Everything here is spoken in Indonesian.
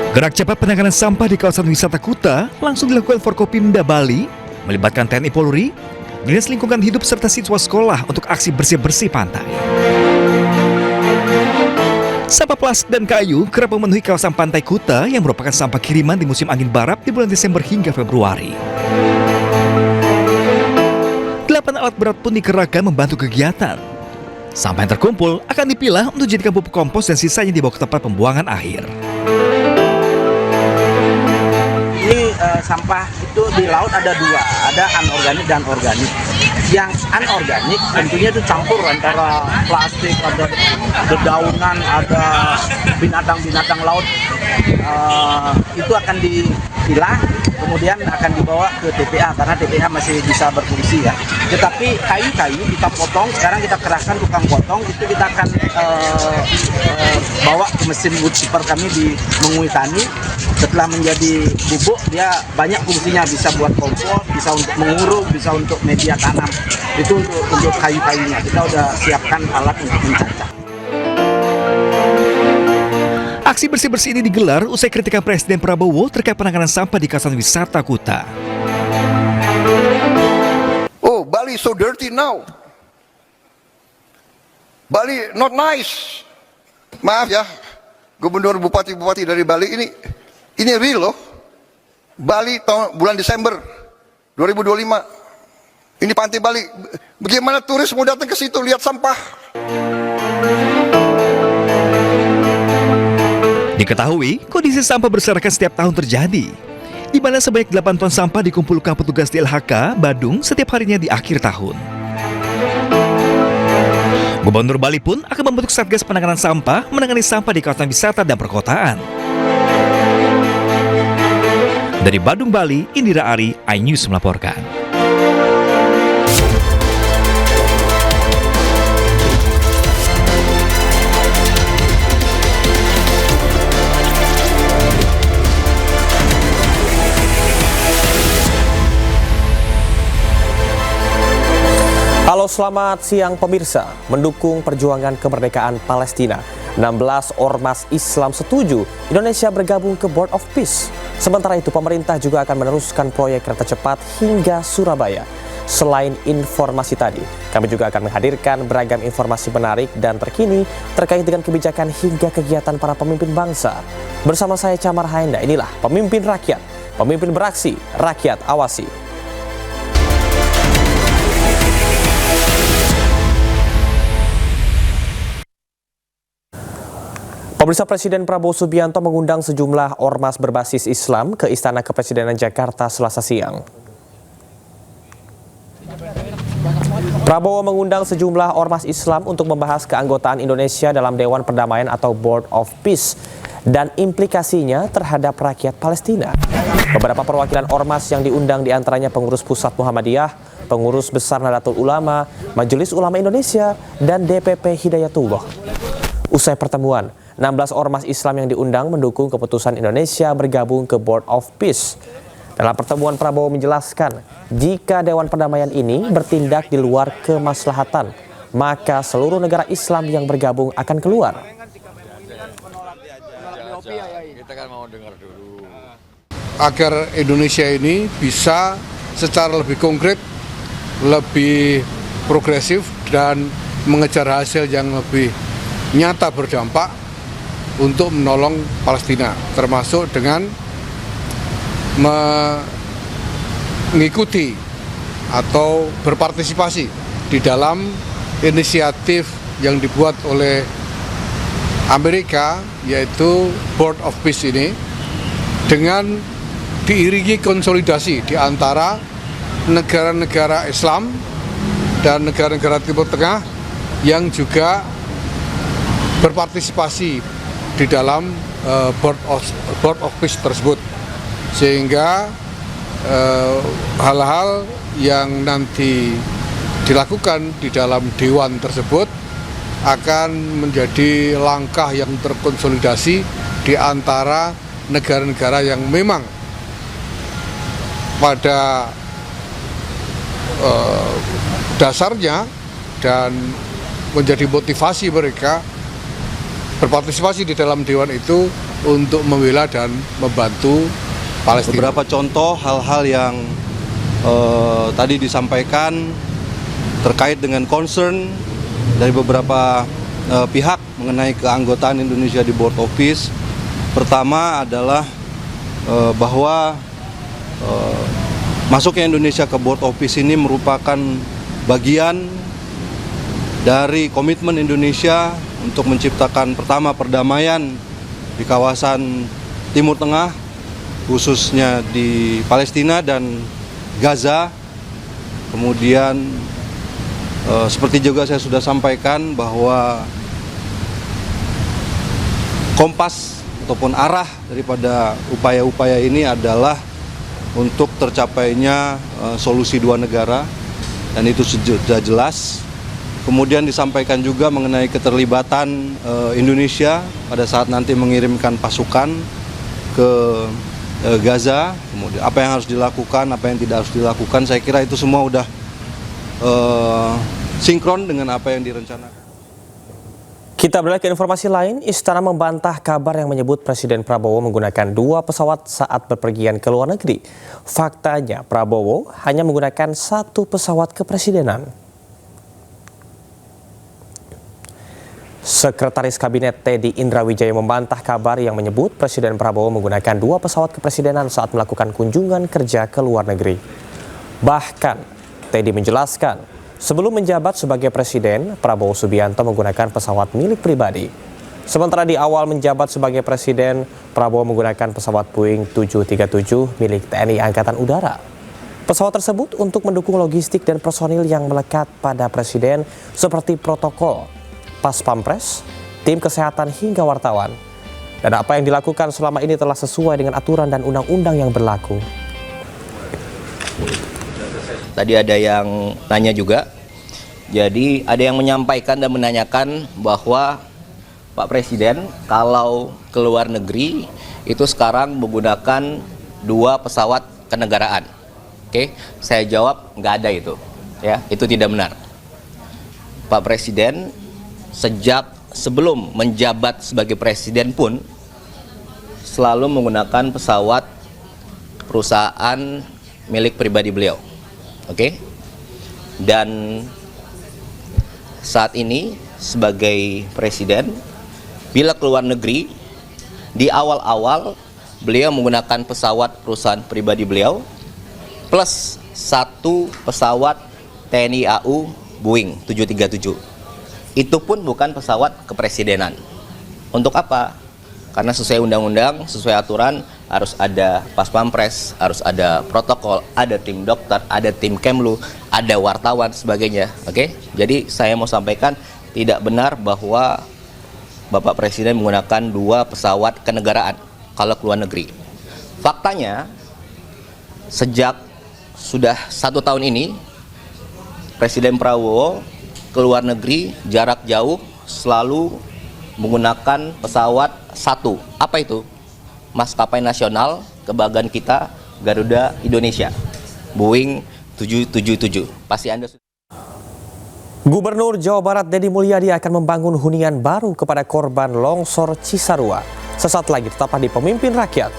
Gerak cepat penanganan sampah di kawasan wisata Kuta langsung dilakukan Forkopimda Bali, melibatkan TNI Polri, Dinas Lingkungan Hidup serta siswa sekolah untuk aksi bersih-bersih pantai. Sampah plastik dan kayu kerap memenuhi kawasan pantai Kuta yang merupakan sampah kiriman di musim angin barat di bulan Desember hingga Februari. 8 alat berat pun dikerahkan membantu kegiatan. Sampah yang terkumpul akan dipilah untuk dijadikan pupuk kompos dan sisanya dibawa ke tempat pembuangan akhir. Ini sampah itu di laut ada dua, ada anorganik dan organik. Yang anorganik tentunya itu campur antara plastik, ada dedaunan, ada binatang-binatang laut. Itu akan dipilah, kemudian akan dibawa ke TPA karena TPA masih bisa berfungsi ya. Tetapi kayu-kayu kita potong, sekarang kita kerahkan tukang potong, itu kita akan bawa ke mesin wood chipper kami di Mengui Tani. Setelah menjadi bubuk, dia banyak fungsinya, bisa buat kompos, bisa untuk menguruk, bisa untuk media tanam. Itu untuk kayu-kayunya, kita udah siapkan alat untuk mencacah. Aksi bersih-bersih ini digelar usai kritikan Presiden Prabowo terkait penanganan sampah di kawasan wisata Kuta. Oh, Bali so dirty now. Bali not nice. Maaf ya, Gubernur Bupati-Bupati dari Bali ini real loh. Bali bulan Desember 2025. Ini pantai Bali. Bagaimana turis mau datang ke situ lihat sampah? Diketahui, kondisi sampah berserakan setiap tahun terjadi, di mana sebanyak 8 ton sampah dikumpulkan petugas di LHK, Badung setiap harinya di akhir tahun. Gubernur Bali pun akan membentuk Satgas Penanganan Sampah menangani sampah di kawasan wisata dan perkotaan. Dari Badung, Bali, Indira Ari, iNews melaporkan. Halo, selamat siang pemirsa. Mendukung perjuangan kemerdekaan Palestina, 16 ormas Islam setuju Indonesia bergabung ke Board of Peace. Sementara itu, pemerintah juga akan meneruskan proyek kereta cepat hingga Surabaya. Selain informasi tadi, kami juga akan menghadirkan beragam informasi menarik dan terkini terkait dengan kebijakan hingga kegiatan para pemimpin bangsa. Bersama saya Camar Haenda, inilah Pemimpin Rakyat. Pemimpin beraksi, rakyat awasi. Pemirsa, Presiden Prabowo Subianto mengundang sejumlah ormas berbasis Islam ke Istana Kepresidenan Jakarta Selasa siang. Prabowo mengundang sejumlah ormas Islam untuk membahas keanggotaan Indonesia dalam Dewan Perdamaian atau Board of Peace dan implikasinya terhadap rakyat Palestina. Beberapa perwakilan ormas yang diundang diantaranya pengurus pusat Muhammadiyah, pengurus besar Nahdlatul Ulama, Majelis Ulama Indonesia, dan DPP Hidayatullah. Usai pertemuan, 16 ormas Islam yang diundang mendukung keputusan Indonesia bergabung ke Board of Peace. Dalam pertemuan, Prabowo menjelaskan, jika Dewan Perdamaian ini bertindak di luar kemaslahatan, maka seluruh negara Islam yang bergabung akan keluar. Kita kan mau dengar dulu. Agar Indonesia ini bisa secara lebih konkret, lebih progresif, dan mengejar hasil yang lebih nyata berdampak untuk menolong Palestina, termasuk dengan mengikuti atau berpartisipasi di dalam inisiatif yang dibuat oleh Amerika, yaitu Board of Peace ini, dengan diiringi konsolidasi di antara negara-negara Islam dan negara-negara Timur Tengah yang juga berpartisipasi di dalam Board of Peace tersebut, sehingga hal-hal yang nanti dilakukan di dalam dewan tersebut akan menjadi langkah yang terkonsolidasi di antara negara-negara yang memang pada dasarnya dan menjadi motivasi mereka berpartisipasi di dalam dewan itu untuk membela dan membantu Palestina. Beberapa contoh hal-hal yang tadi disampaikan terkait dengan concern dari beberapa pihak mengenai keanggotaan Indonesia di Board of Peace. Pertama adalah bahwa masuknya Indonesia ke Board of Peace ini merupakan bagian dari komitmen Indonesia untuk menciptakan pertama perdamaian di kawasan Timur Tengah, khususnya di Palestina dan Gaza. Kemudian seperti juga saya sudah sampaikan bahwa kompas ataupun arah daripada upaya-upaya ini adalah untuk tercapainya solusi dua negara, dan itu sudah jelas. Kemudian disampaikan juga mengenai keterlibatan Indonesia pada saat nanti mengirimkan pasukan ke Gaza, kemudian apa yang harus dilakukan, apa yang tidak harus dilakukan. Saya kira itu semua udah sinkron dengan apa yang direncanakan. Kita beralih ke informasi lain. Istana membantah kabar yang menyebut Presiden Prabowo menggunakan 2 pesawat saat bepergian ke luar negeri. Faktanya, Prabowo hanya menggunakan 1 pesawat kepresidenan. Sekretaris Kabinet Teddy Indrawijaya membantah kabar yang menyebut Presiden Prabowo menggunakan 2 pesawat kepresidenan saat melakukan kunjungan kerja ke luar negeri. Bahkan, Teddy menjelaskan, sebelum menjabat sebagai presiden, Prabowo Subianto menggunakan pesawat milik pribadi. Sementara di awal menjabat sebagai presiden, Prabowo menggunakan pesawat Boeing 737 milik TNI Angkatan Udara. Pesawat tersebut untuk mendukung logistik dan personil yang melekat pada presiden seperti protokol, pas pampres, tim kesehatan hingga wartawan. Dan apa yang dilakukan selama ini telah sesuai dengan aturan dan undang-undang yang berlaku. Tadi ada yang nanya juga, jadi ada yang menyampaikan dan menanyakan bahwa Pak Presiden kalau ke luar negeri itu sekarang menggunakan 2 pesawat kenegaraan. Oke, saya jawab nggak ada itu, ya, itu tidak benar. Pak Presiden sejak sebelum menjabat sebagai presiden pun selalu menggunakan pesawat perusahaan milik pribadi beliau. Oke, dan saat ini sebagai presiden, bila keluar negeri, di awal-awal beliau menggunakan pesawat perusahaan pribadi beliau plus 1 pesawat TNI AU Boeing 737. Itu pun bukan pesawat kepresidenan. Untuk apa? Karena sesuai undang-undang, sesuai aturan, harus ada pas pampres, harus ada protokol, ada tim dokter, ada tim Kemlu, ada wartawan, sebagainya. Oke? Jadi saya mau sampaikan, tidak benar bahwa Bapak Presiden menggunakan 2 pesawat kenegaraan kalau ke luar negeri. Faktanya, sejak sudah 1 tahun ini, Presiden Prabowo ke luar negeri jarak jauh selalu menggunakan pesawat 1. Apa itu? Maskapai nasional kebanggaan kita, Garuda Indonesia, Boeing 777. Pasti Anda sudah. Gubernur Jawa Barat Deddy Mulyadi akan membangun hunian baru kepada korban longsor Cisarua. Sesaat lagi tetaplah di Pemimpin Rakyat.